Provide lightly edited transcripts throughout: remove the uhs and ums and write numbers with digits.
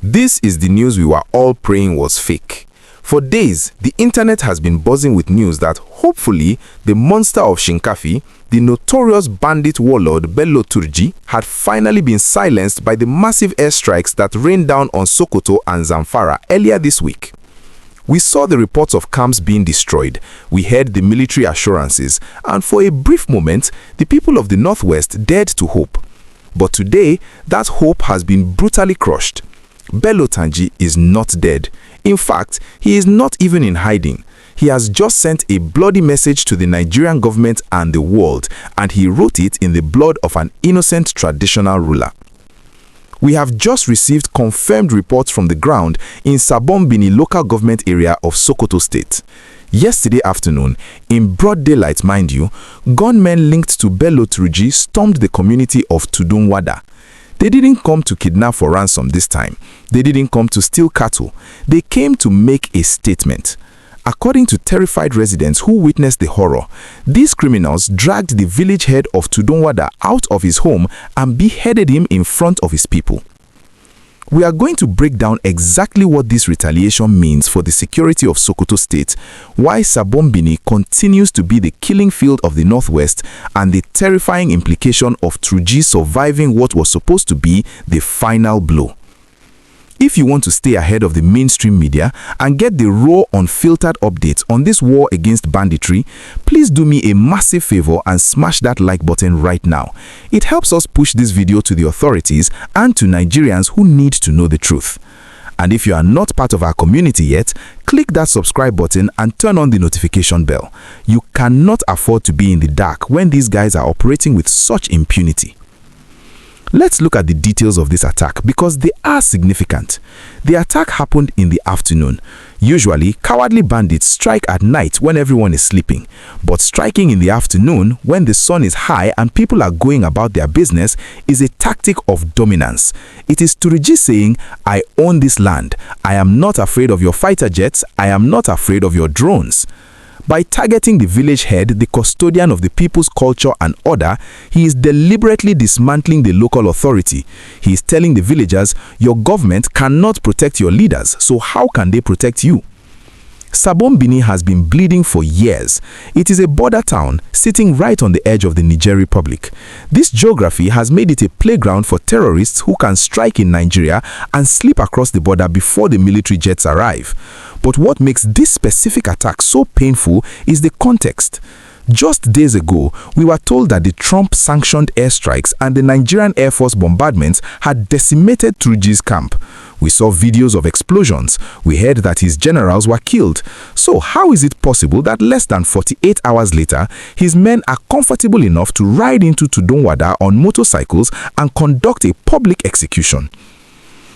This is the news we were all praying was fake. For days, the internet has been buzzing with news that hopefully the monster of Shinkafi, the notorious bandit warlord Bello Turji, had finally been silenced by the massive airstrikes that rained down on Sokoto and Zamfara earlier this week. We saw the reports of camps being destroyed, we heard the military assurances, and for a brief moment, the people of the Northwest dared to hope. But today, that hope has been brutally crushed. Bello Turji is not dead. In fact, he is not even in hiding. He has just sent a bloody message to the Nigerian government and the world, and he wrote it in the blood of an innocent traditional ruler. We have just received confirmed reports from the ground in Sabon Birni local government area of Sokoto State. Yesterday afternoon, in broad daylight mind you, gunmen linked to Bello Turji stormed the community of Tudun Wada. They didn't come to kidnap for ransom this time. They didn't come to steal cattle. They came to make a statement. According to terrified residents who witnessed the horror, these criminals dragged the village head of Tudun Wada out of his home and beheaded him in front of his people. We are going to break down exactly what this retaliation means for the security of Sokoto State, why Sabon Birni continues to be the killing field of the Northwest, and the terrifying implication of Turji surviving what was supposed to be the final blow. If you want to stay ahead of the mainstream media and get the raw, unfiltered updates on this war against banditry, please do me a massive favor and smash that like button right now. It helps us push this video to the authorities and to Nigerians who need to know the truth. And if you are not part of our community yet, click that subscribe button and turn on the notification bell. You cannot afford to be in the dark when these guys are operating with such impunity. Let's look at the details of this attack because they are significant. The attack happened in the afternoon. Usually, cowardly bandits strike at night when everyone is sleeping. But striking in the afternoon when the sun is high and people are going about their business is a tactic of dominance. It is Turji saying, "I own this land. I am not afraid of your fighter jets. I am not afraid of your drones." By targeting the village head, the custodian of the people's culture and order, he is deliberately dismantling the local authority. He is telling the villagers, your government cannot protect your leaders, so how can they protect you? Sabon Birni has been bleeding for years. It is a border town sitting right on the edge of the Niger Republic. This geography has made it a playground for terrorists who can strike in Nigeria and slip across the border before the military jets arrive. But what makes this specific attack so painful is the context. Just days ago, we were told that the Trump-sanctioned airstrikes and the Nigerian Air Force bombardments had decimated Turji's camp. We saw videos of explosions. We heard that his generals were killed. So how is it possible that less than 48 hours later, his men are comfortable enough to ride into Tudun Wada on motorcycles and conduct a public execution?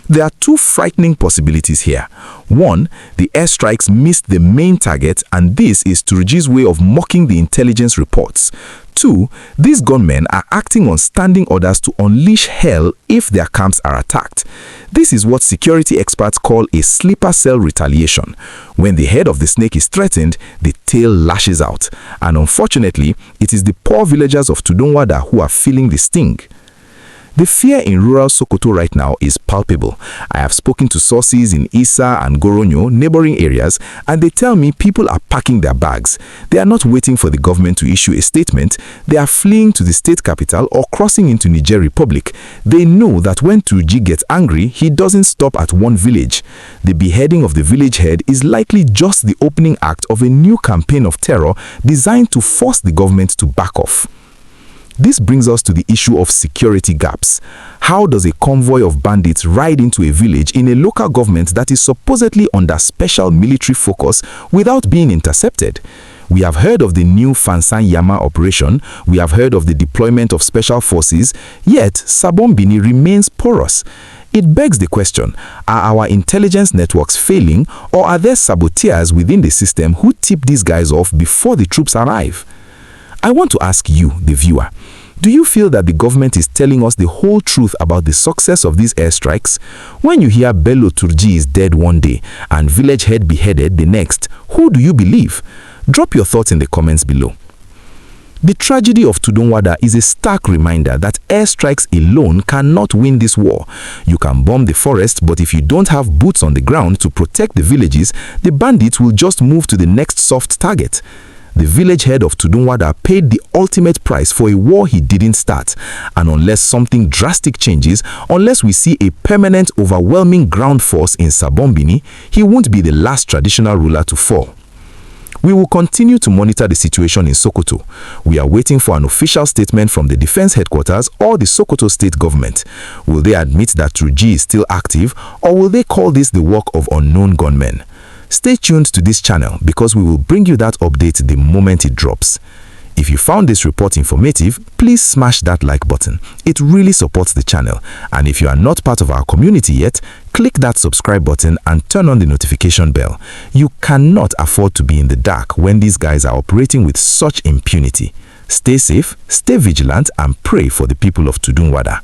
There are two frightening possibilities here. One, the airstrikes missed the main target, and this is Turji's way of mocking the intelligence reports. Two, these gunmen are acting on standing orders to unleash hell if their camps are attacked. This is what security experts call a sleeper cell retaliation. When the head of the snake is threatened, the tail lashes out. And unfortunately, it is the poor villagers of Tudun Wada who are feeling the sting. The fear in rural Sokoto right now is palpable. I have spoken to sources in Isa and Goronyo, neighboring areas, and they tell me people are packing their bags. They are not waiting for the government to issue a statement. They are fleeing to the state capital or crossing into Niger Republic. They know that when Turji gets angry, he doesn't stop at one village. The beheading of the village head is likely just the opening act of a new campaign of terror designed to force the government to back off. This brings us to the issue of security gaps. How does a convoy of bandits ride into a village in a local government that is supposedly under special military focus without being intercepted? We have heard of the new Fansan Yama operation, we have heard of the deployment of special forces, yet Sabon Birni remains porous. It begs the question, are our intelligence networks failing, or are there saboteurs within the system who tip these guys off before the troops arrive? I want to ask you, the viewer, do you feel that the government is telling us the whole truth about the success of these airstrikes? When you hear Bello Turji is dead one day and village head beheaded the next, who do you believe? Drop your thoughts in the comments below. The tragedy of Tudun Wada is a stark reminder that airstrikes alone cannot win this war. You can bomb the forest, but if you don't have boots on the ground to protect the villages, the bandits will just move to the next soft target. The village head of Tudun Wada paid the ultimate price for a war he didn't start. And unless something drastic changes, unless we see a permanent, overwhelming ground force in Sabon Birni, he won't be the last traditional ruler to fall. We will continue to monitor the situation in Sokoto. We are waiting for an official statement from the defense headquarters or the Sokoto State government. Will they admit that Turji is still active, or will they call this the work of unknown gunmen? Stay tuned to this channel because we will bring you that update the moment it drops. If you found this report informative, please smash that like button. It really supports the channel. And if you are not part of our community yet, click that subscribe button and turn on the notification bell. You cannot afford to be in the dark when these guys are operating with such impunity. Stay safe, stay vigilant, and pray for the people of Tudun Wada.